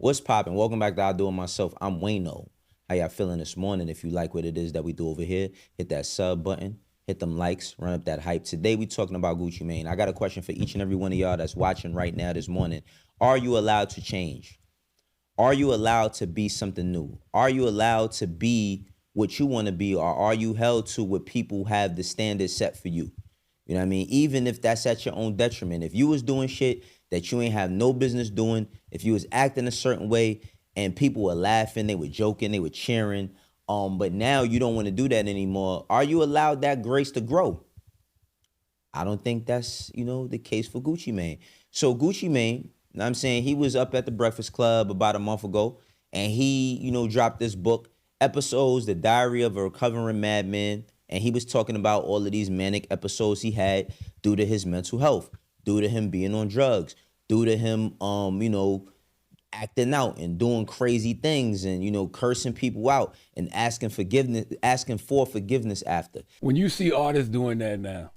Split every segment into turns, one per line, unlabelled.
What's poppin'? Welcome back to I Do It Myself. I'm Wayno. How y'all feeling this morning? If you like what it is that we do over here, hit that sub button, hit them likes, run up that hype. Today we talking about Gucci Mane. I got a question for each and every one of y'all that's watching right now this morning. Are you allowed to change? Are you allowed to be something new? Are you allowed to be what you want to be, or are you held to what people have the standards set for you? You know what I mean? Even if that's at your own detriment. If you was doing shit that you ain't have no business doing, if you was acting a certain way and people were laughing, they were joking, they were cheering, but now you don't want to do that anymore, are you allowed that grace to grow? I don't think that's, the case for Gucci Mane. So Gucci Mane, you know what I'm saying, he was up at the Breakfast Club about a month ago, and he, dropped this book, Episodes, The Diary of a Recovering Madman, and he was talking about all of these manic episodes he had due to his mental health, due to him being on drugs, due to him, acting out and doing crazy things and, cursing people out and asking for forgiveness after.
When you see artists doing that now,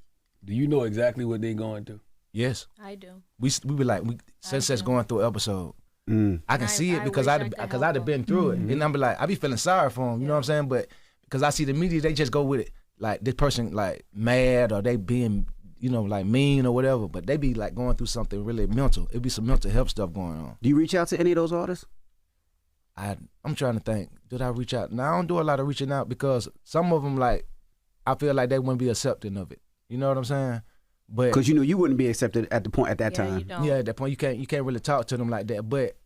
do you know exactly what they're going through?
Yes.
I do.
We be like, since that's going through an episode. I can see it because I'd have been through it. And I'm be like, I be feeling sorry for them, you know what I'm saying? But because I see the media, they just go with it. Like this person like mad or they being, like mean or whatever, but they be like going through something really mental. It be some mental health stuff going on.
Do you reach out to any of those artists?
I'm trying to think. Did I reach out? No, I don't do a lot of reaching out because some of them like, I feel like they wouldn't be accepting of it. You know what I'm saying? But
because you wouldn't be accepted at that time.
You don't.
Yeah, at that point you can't really talk to them like that. But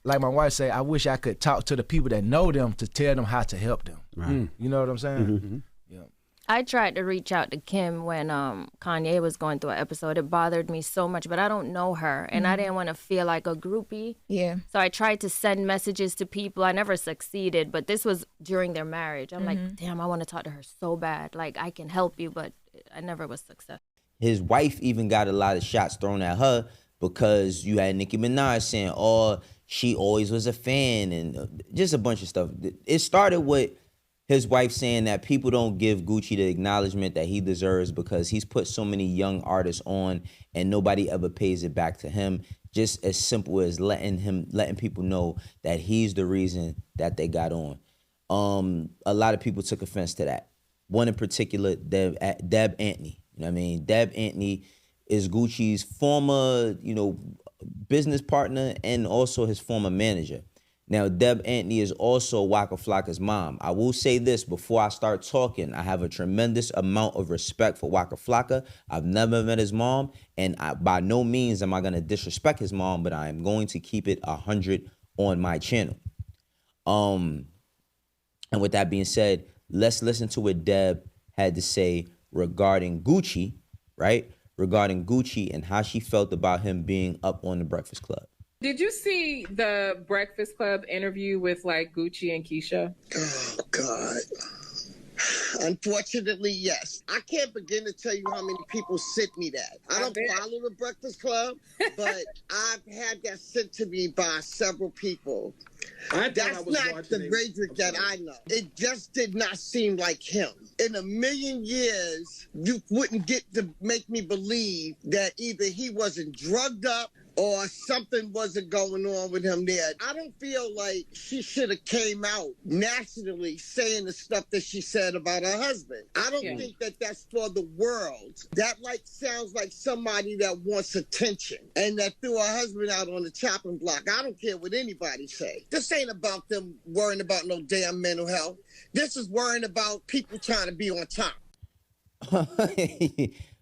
like my wife say, I wish I could talk to the people that know them to tell them how to help them.
Right.
You know what I'm saying?
Mm-hmm.
Yeah.
I tried to reach out to Kim when Kanye was going through an episode. It bothered me so much, but I don't know her, and I didn't want to feel like a groupie.
Yeah.
So I tried to send messages to people. I never succeeded, but this was during their marriage. I'm like, damn, I want to talk to her so bad. Like, I can help you, but I never was successful.
His wife even got a lot of shots thrown at her because you had Nicki Minaj saying, oh, she always was a fan, and just a bunch of stuff. It started with his wife saying that people don't give Gucci the acknowledgement that he deserves because he's put so many young artists on and nobody ever pays it back to him. Just as simple as letting people know that he's the reason that they got on. A lot of people took offense to that. One in particular, Deb Antney. You know what I mean? Deb Antney is Gucci's former, business partner and also his former manager. Now, Deb Antney is also Waka Flocka's mom. I will say this before I start talking. I have a tremendous amount of respect for Waka Flocka. I've never met his mom, and by no means am I going to disrespect his mom, but I am going to keep it 100 on my channel. And with that being said, let's listen to what Deb had to say regarding Gucci, right? Regarding Gucci and how she felt about him being up on the Breakfast Club.
Did you see the Breakfast Club interview with like Gucci and Keisha?
Oh, God. Unfortunately, yes. I can't begin to tell you how many people sent me that. I don't follow the Breakfast Club, but I've had that sent to me by several people. That's not the Radrick that I know. It just did not seem like him. In a million years, you wouldn't get to make me believe that either he wasn't drugged up or something wasn't going on with him there. I don't feel like she should have came out nationally saying the stuff that she said about her husband. I don't think that that's for the world. That sounds like somebody that wants attention and that threw her husband out on the chopping block. I don't care what anybody say. This ain't about them worrying about no damn mental health. This is worrying about people trying to be on top.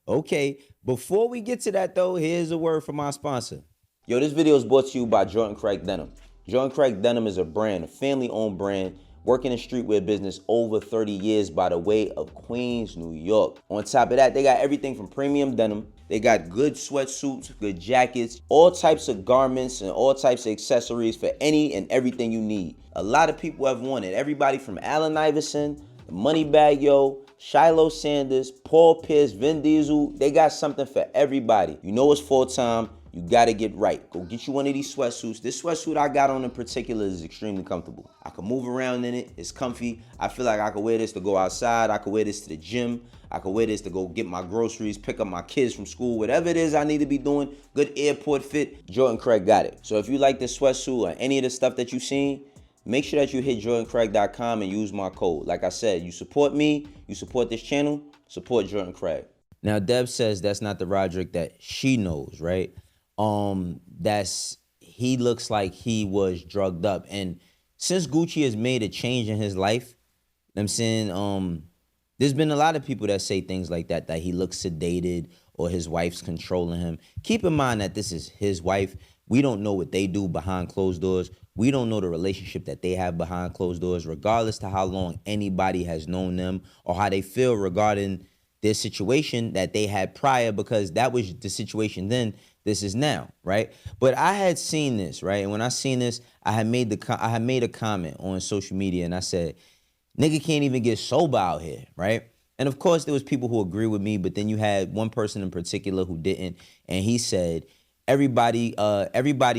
Okay, before we get to that though, here's a word from our sponsor. Yo, this video is brought to you by Jordan Craig Denim. Jordan Craig Denim is a brand, a family-owned brand, working in streetwear business over 30 years by the way of Queens, New York. On top of that, they got everything from premium denim. They got good sweatsuits, good jackets, all types of garments and all types of accessories for any and everything you need. A lot of people have wanted. Everybody from Allen Iverson, the Moneybag Yo, Shiloh Sanders, Paul Pierce, Vin Diesel. They got something for everybody. You know it's full time. You got to get right. Go get you one of these sweatsuits. This sweatsuit I got on in particular is extremely comfortable. I can move around in it. It's comfy. I feel like I could wear this to go outside. I could wear this to the gym. I could wear this to go get my groceries, pick up my kids from school, whatever it is I need to be doing. Good airport fit. Jordan Craig got it. So if you like this sweatsuit or any of the stuff that you've seen, make sure that you hit jordancraig.com and use my code. Like I said, you support me, you support this channel, support Jordan Craig. Now, Deb says that's not the Roderick that she knows, right? He looks like he was drugged up. And since Gucci has made a change in his life, I'm saying, there's been a lot of people that say things like that he looks sedated or his wife's controlling him. Keep in mind that this is his wife. We don't know what they do behind closed doors. We don't know the relationship that they have behind closed doors, regardless to how long anybody has known them or how they feel regarding their situation that they had prior, because that was the situation then. This is now, right? But I had seen this, right? And when I seen this, I had made a comment on social media, and I said, nigga can't even get sober out here, right? And of course, there was people who agree with me, but then you had one person in particular who didn't, and he said, everybody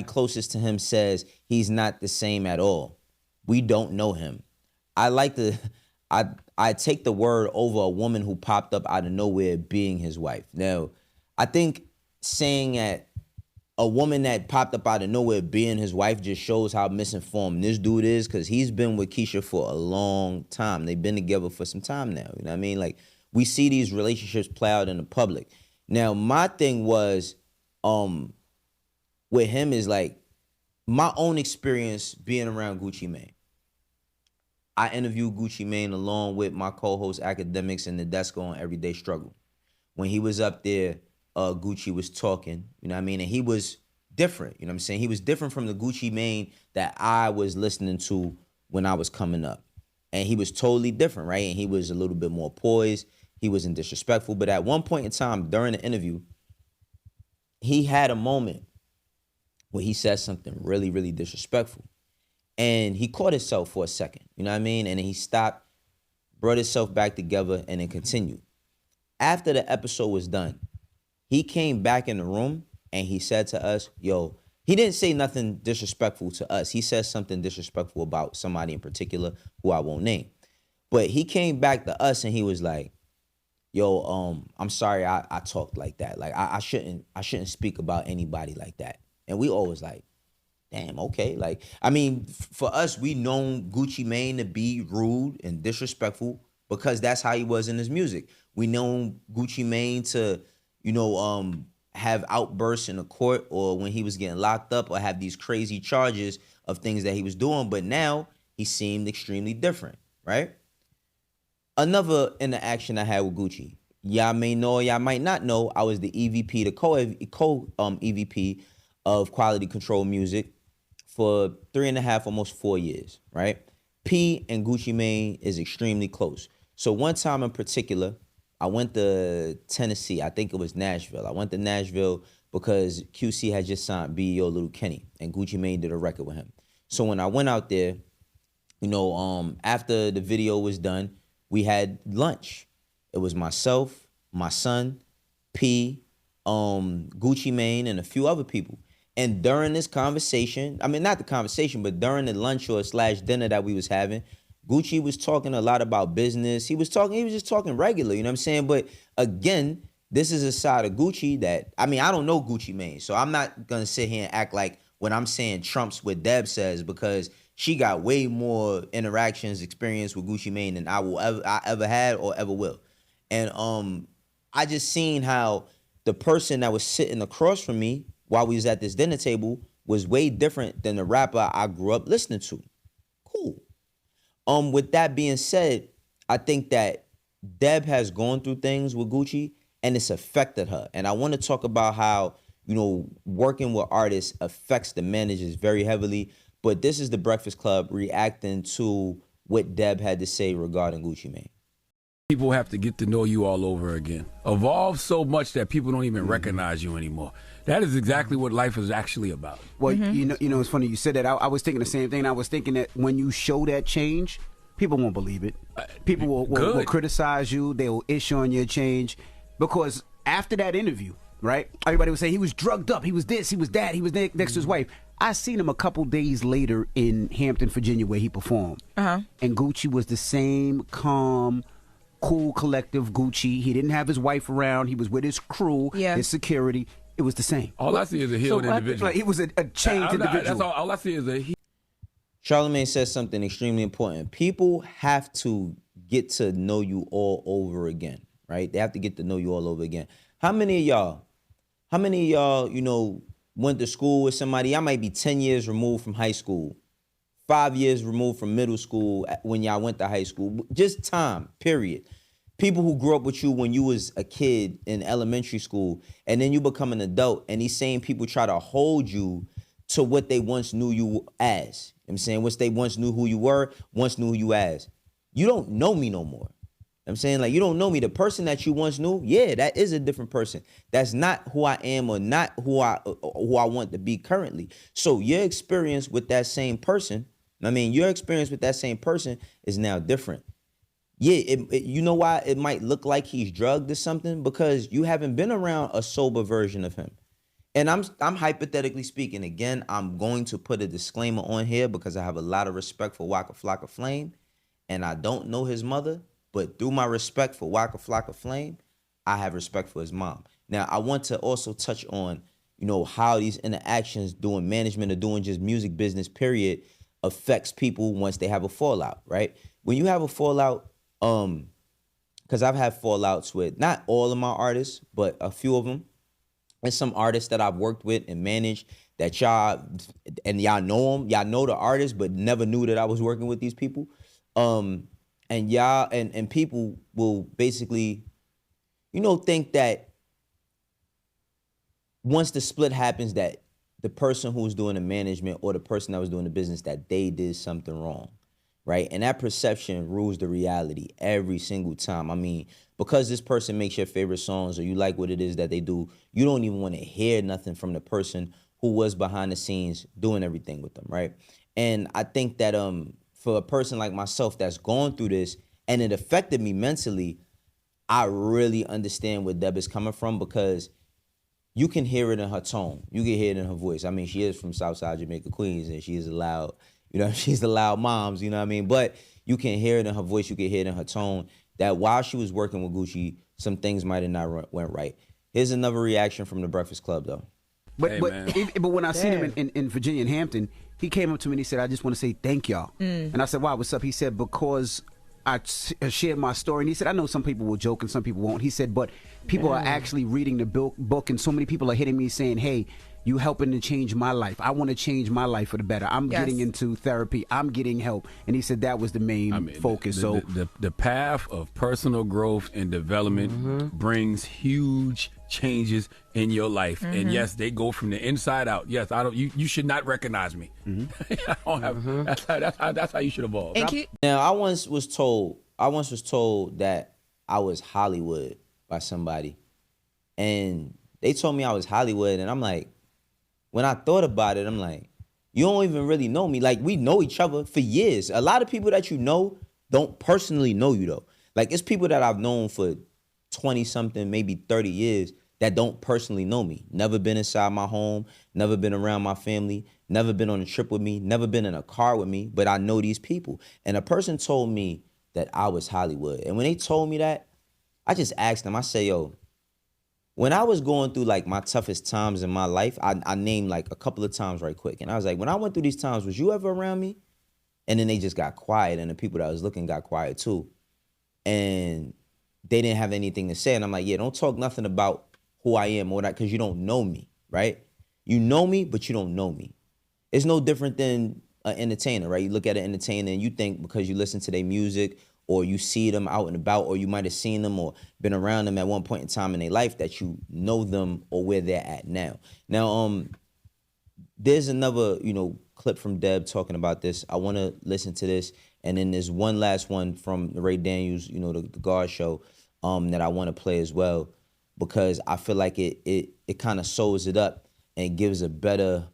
closest to him says he's not the same at all. We don't know him. I take the word over a woman who popped up out of nowhere being his wife. Now, I think saying that a woman that popped up out of nowhere being his wife just shows how misinformed this dude is, because he's been with Keisha for a long time. They've been together for some time now. You know what I mean? Like, we see these relationships play out in the public. Now, my thing was, with him is like, my own experience being around Gucci Mane. I interviewed Gucci Mane along with my co-host Academics and the Desk on Everyday Struggle. When he was up there, Gucci was talking, you know what I mean? And he was different, you know what I'm saying? He was different from the Gucci Mane that I was listening to when I was coming up. And he was totally different, right? And he was a little bit more poised. He wasn't disrespectful. But at one point in time during the interview, he had a moment where he said something really, really disrespectful. And he caught himself for a second, you know what I mean? And then he stopped, brought himself back together, and then continued. After the episode was done, he came back in the room and he said to us, yo, he didn't say nothing disrespectful to us. He said something disrespectful about somebody in particular who I won't name. But he came back to us and he was like, yo, I'm sorry I talked like that. Like, I shouldn't speak about anybody like that. And we always like, damn, okay. Like, I mean, for us, we known Gucci Mane to be rude and disrespectful because that's how he was in his music. We known Gucci Mane to, you know, have outbursts in the court or when he was getting locked up or have these crazy charges of things that he was doing. But now he seemed extremely different, right? Another interaction I had with Gucci. Y'all may know, y'all might not know, I was the EVP, the co-EVP of Quality Control Music for 3.5, almost 4 years, right? P and Gucci Mane is extremely close. So one time in particular, I went to Tennessee. I think it was Nashville. I went to Nashville because QC had just signed BEO Little Kenny, and Gucci Mane did a record with him. So when I went out there, you know, after the video was done, we had lunch. It was myself, my son, P, Gucci Mane, and a few other people. And during this conversation, I mean, not the conversation, but during the lunch or / dinner that we was having, Gucci was talking a lot about business. He was just talking regular, you know what I'm saying? But again, this is a side of Gucci that, I mean, I don't know Gucci Mane, so I'm not gonna sit here and act like what I'm saying trumps what Deb says, because she got way more interactions, experience with Gucci Mane than I ever had or ever will. And I just seen how the person that was sitting across from me while we was at this dinner table was way different than the rapper I grew up listening to. Cool. With that being said, I think that Deb has gone through things with Gucci and it's affected her. And I want to talk about how, you know, working with artists affects the managers very heavily. But this is the Breakfast Club reacting to what Deb had to say regarding Gucci Mane.
People have to get to know you all over again. Evolve so much that people don't even recognize you anymore. That is exactly what life is actually about.
Well, you know, it's funny you said that. I was thinking the same thing. I was thinking that when you show that change, people won't believe it. People will criticize you. They will issue on your change. Because after that interview, right? Everybody would say he was drugged up, he was this, he was that, he was next to his wife. I seen him a couple days later in Hampton, Virginia, where he performed. And Gucci was the same calm, cool, collective Gucci. He didn't have his wife around. He was with his crew, his security. It was the same.
All I see is a healed individual.
Like, it was a changed individual.
That's all I see is a
Charlamagne says something extremely important. People have to get to know you all over again, right? They have to get to know you all over again. How many of y'all, you know, went to school with somebody? I might be 10 years removed from high school, 5 years removed from middle school when y'all went to high school. Just time, period. People who grew up with you when you was a kid in elementary school, and then you become an adult, and these same people try to hold you to what they once knew you as. You know what I'm saying? Once they once knew who you were, once knew who you as. You don't know me no more. I'm saying, like, you don't know me. The person that you once knew, yeah, that is a different person. That's not who I am or not who I want to be currently. So your experience with that same person, your experience with that same person is now different. Yeah, you know why it might look like he's drugged or something? Because you haven't been around a sober version of him. And I'm hypothetically speaking. Again, I'm going to put a disclaimer on here because I have a lot of respect for Waka Flocka Flame, and I don't know his mother, but through my respect for Waka Flocka Flame, I have respect for his mom. Now, I want to also touch on, you know, how these interactions doing management or doing just music business, period, affects people once they have a fallout, right? When you have a fallout, because I've had fallouts with not all of my artists, but a few of them. And some artists that I've worked with and managed that y'all know them. Y'all know the artists, but never knew that I was working with these people. And y'all and people will basically, you know, think that once the split happens that the person who's doing the management or the person that was doing the business, that they did something wrong, right? And that perception rules the reality every single time. I mean, because this person makes your favorite songs or you like what it is that they do, you don't even want to hear nothing from the person who was behind the scenes doing everything with them, right? And I think that for a person like myself that's gone through this and it affected me mentally, I really understand where Deb is coming from because you can hear it in her tone. You can hear it in her voice. I mean, she is from Southside Jamaica, Queens, and she is a loud, you know, she's the loud moms, you know what I mean? But you can hear it in her voice, you can hear it in her tone, that while she was working with Gucci, some things might have not went right. Here's another reaction from the Breakfast Club, though.
But when I seen him in Virginia and Hampton, he came up to me and he said, "I just want to say thank y'all." And I said, "Why? What's up?" He said, "Because I shared my story." And he said, "I know some people will joke and some people won't." He said, "But people are actually reading the book and so many people are hitting me saying, hey, you helping to change my life. I want to change my life for the better. I'm getting into therapy. I'm getting help." And he said that was the main focus.
The path of personal growth and development brings huge changes in your life. And yes, they go from the inside out. Yes, you should not recognize me. I don't have, that's how you should evolve.
Now, I once was told that I was Hollywood by somebody. And they told me I was Hollywood, and I'm like, when I thought about it, I'm like, you don't even really know me. Like, we know each other for years. A lot of people that you know don't personally know you, though. Like, it's people that I've known for 20-something, maybe 30 years that don't personally know me. Never been inside my home, never been around my family, never been on a trip with me, never been in a car with me, but I know these people. And a person told me that I was Hollywood. And when they told me that, I just asked them, I said, yo, when I was going through like my toughest times in my life, I named like a couple of times right quick. And I was like, when I went through these times, was you ever around me? And then they just got quiet, and the people that I was looking got quiet too. And they didn't have anything to say. And I'm like, yeah, don't talk nothing about who I am or that, because you don't know me, right? You know me, but you don't know me. It's no different than an entertainer, right? You look at an entertainer and you think because you listen to their music or you see them out and about, or you might have seen them or been around them at one point in time in their life, that you know them or where they're at now. Now, there's another, clip from Deb talking about this. I want to listen to this. And then there's one last one from Ray Daniels, the Guard Show, that I want to play as well, because I feel like it kind of sews it up and gives a better,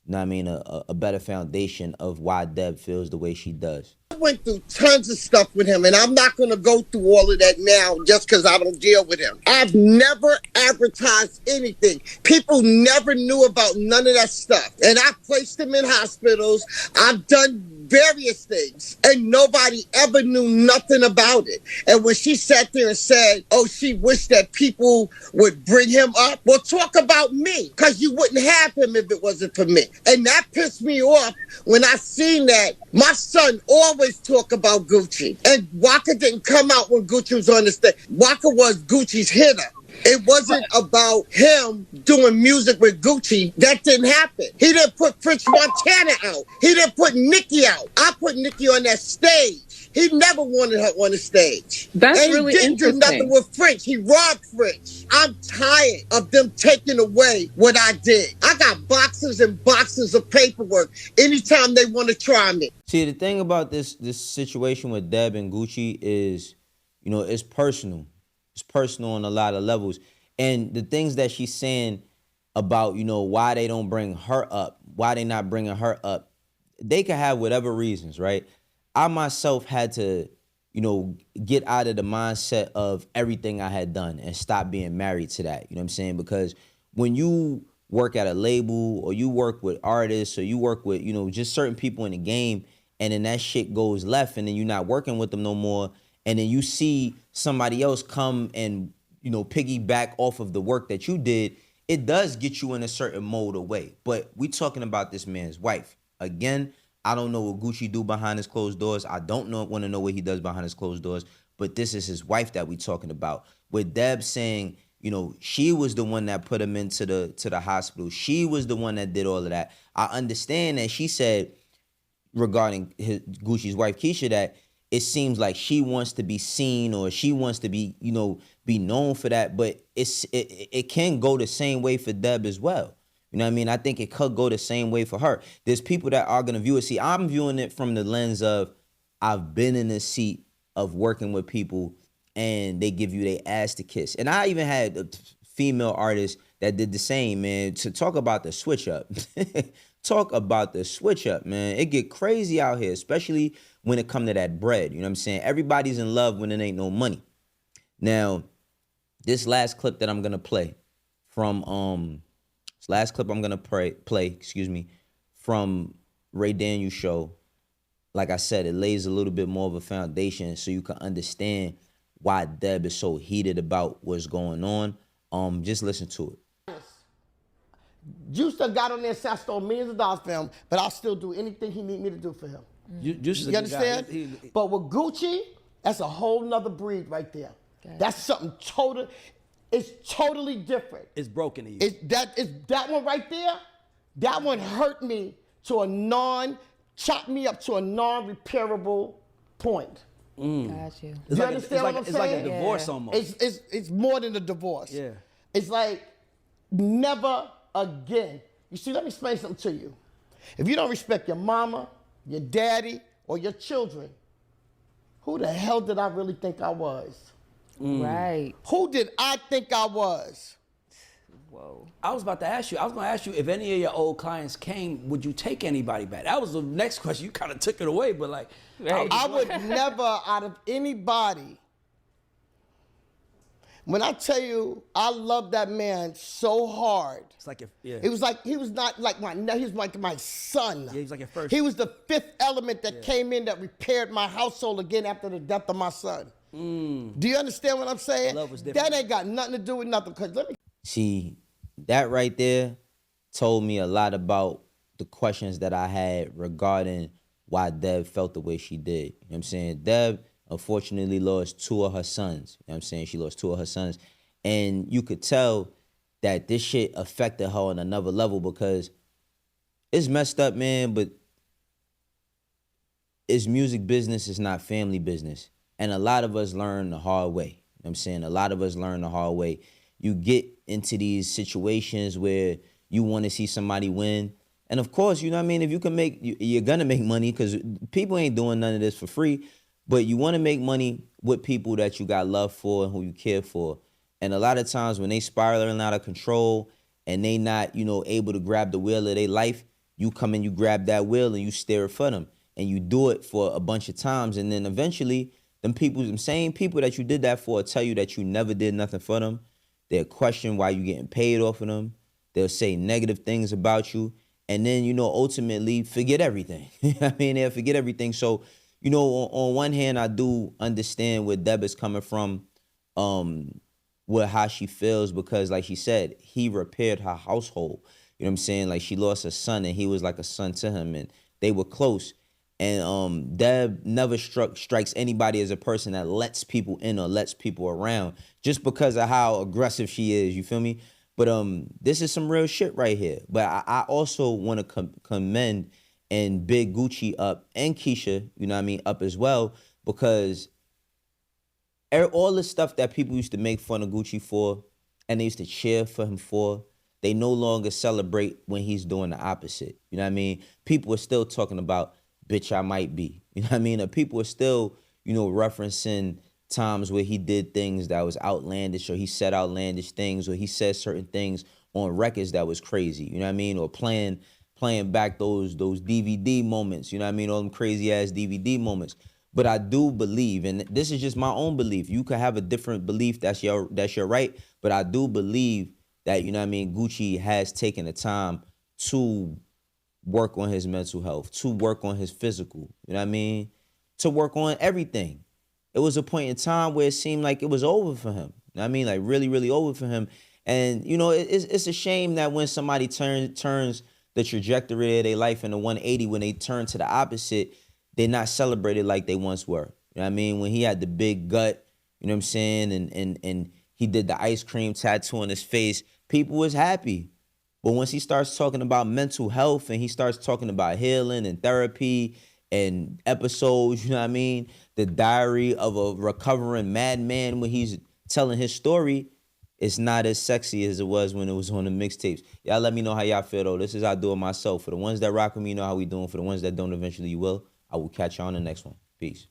a better foundation of why Deb feels the way she does.
went through tons of stuff with him, and I'm not going to go through all of that now just because I don't deal with him. I've never advertised anything. People never knew about none of that stuff. And I placed him in hospitals. I've done various things, and nobody ever knew nothing about it. And when she sat there and said, oh, she wished that people would bring him up, well, talk about me, because you wouldn't have him if it wasn't for me. And that pissed me off when I seen that. My son always talk about Gucci, and Waka didn't come out when Gucci was on the stage. Waka was Gucci's hitter. It wasn't about him doing music with Gucci. That didn't happen. He didn't put French Montana out. He didn't put Nicki out. I put Nicki on that stage. He never wanted her on the stage.
That's
and
really
he didn't do nothing with French. He robbed French. I'm tired of them taking away what I did. I got boxes and boxes of paperwork anytime they want to try me.
See, the thing about this situation with Deb and Gucci is, you know, it's personal. It's personal on a lot of levels. And the things that she's saying about, you know, why they don't bring her up, why they not bringing her up, they can have whatever reasons, right? I myself had to, you know, get out of the mindset of everything I had done and stop being married to that. You know what I'm saying? Because when you work at a label or you work with artists or you work with, you know, just certain people in the game, and then that shit goes left and then you're not working with them no more, and then you see somebody else come and, you know, piggyback off of the work that you did, it does get you in a certain mode of way. But we talking about this man's wife. Again, I don't know what Gucci do behind his closed doors. I don't want to know what he does behind his closed doors. But this is his wife that we talking about. With Deb saying, you know, she was the one that put him into the hospital. She was the one that did all of that. I understand that she said regarding Gucci's wife, Keisha, that it seems like she wants to be seen or she wants to be, you know, be known for that. But it can go the same way for Deb as well. You know what I mean? I think it could go the same way for her. There's people that are going to view it. See, I'm viewing it from the lens of I've been in the seat of working with people and they give you their ass to kiss. And I even had a female artist that did the same, man. To talk about the switch up. Talk about the switch up, man. It get crazy out here, especially when it come to that bread. You know what I'm saying? Everybody's in love when it ain't no money. Now, this last clip that I'm going to play from from Ray Daniels' show, like I said, it lays a little bit more of a foundation so you can understand why Deb is so heated about what's going on. Just listen to it.
Juice done got on there and said I stole millions of dollars for him, but I'll still do anything he need me to do for him. You understand? But with Gucci, that's a whole nother breed right there. That's something total. It's totally different.
It's broken to you.
That one right there. That one hurt me to chopped me up to a non-repairable point.
Got you.
You understand what I'm saying?
It's like a divorce almost.
It's more than a divorce.
Yeah.
It's like never again. You see, let me explain something to you. If you don't respect your mama, your daddy, or your children, who the hell did I really think I was?
Right.
Who did I think I was?
Whoa.
I was about to ask you. I was going to ask you if any of your old clients came, would you take anybody back? That was the next question. You kind of took it away, but like,
right.
I would never, out of anybody. When I tell you, I love that man so hard.
It's like yeah.
It was like he was not like he was like my son.
Yeah, he was like your first.
He was the fifth element that came in that repaired my household again after the death of my son. Do you understand what I'm saying?
Love was different.
That ain't got nothing to do with nothing. Cause let me.
See, that right there told me a lot about the questions that I had regarding why Deb felt the way she did. You know what I'm saying? Deb unfortunately lost 2 of her sons. You know what I'm saying? She lost 2 of her sons. And you could tell that this shit affected her on another level because it's messed up, man, but it's music business, it's not family business. And a lot of us learn the hard way. You know what I'm saying? A lot of us learn the hard way. You get into these situations where you want to see somebody win. And of course, you know what I mean? If you can you're going to make money because people ain't doing none of this for free. But you want to make money with people that you got love for and who you care for. And a lot of times when they spiraling out of control and they not, you know, able to grab the wheel of their life, you come and you grab that wheel and you steer it for them. and you do it for a bunch of times, and then eventually them same people that you did that for tell you that you never did nothing for them. They'll question why you getting paid off of them. They'll say negative things about you, and then, you know, ultimately forget everything. I mean, they'll forget everything. So, you know, on one hand, I do understand where Deb is coming from, with how she feels, because like she said, he repaired her household. You know what I'm saying? Like, she lost a son, and he was like a son to him, and they were close. And Deb never strikes anybody as a person that lets people in or lets people around just because of how aggressive she is. You feel me? But this is some real shit right here. But I also want to commend and big Gucci up, and Keisha, you know what I mean, up as well, because all the stuff that people used to make fun of Gucci for, and they used to cheer for him for, they no longer celebrate when he's doing the opposite. You know what I mean? People are still talking about, bitch, I might be. You know what I mean? Or people are still, you know, referencing times where he did things that was outlandish, or he said outlandish things, or he said certain things on records that was crazy. You know what I mean? Or playing back those DVD moments. You know what I mean? All them crazy ass DVD moments. But I do believe, and this is just my own belief. You could have a different belief. That's your right. But I do believe that, you know what I mean, Gucci has taken the time to work on his mental health, to work on his physical, you know what I mean, to work on everything. It was a point in time where it seemed like it was over for him. You know what I mean? Like, really, really over for him. And, you know, it's a shame that when somebody turns the trajectory of their life into 180, when they turn to the opposite, they're not celebrated like they once were. You know what I mean? When he had the big gut, you know what I'm saying, and he did the ice cream tattoo on his face, people was happy. But once he starts talking about mental health, and he starts talking about healing and therapy and episodes, you know what I mean, the diary of a recovering madman, when he's telling his story, it's not as sexy as it was when it was on the mixtapes. Y'all let me know how y'all feel, though. This is how I do it myself. For the ones that rock with me, you know how we doing. For the ones that don't, eventually you will. I will catch you on the next one. Peace.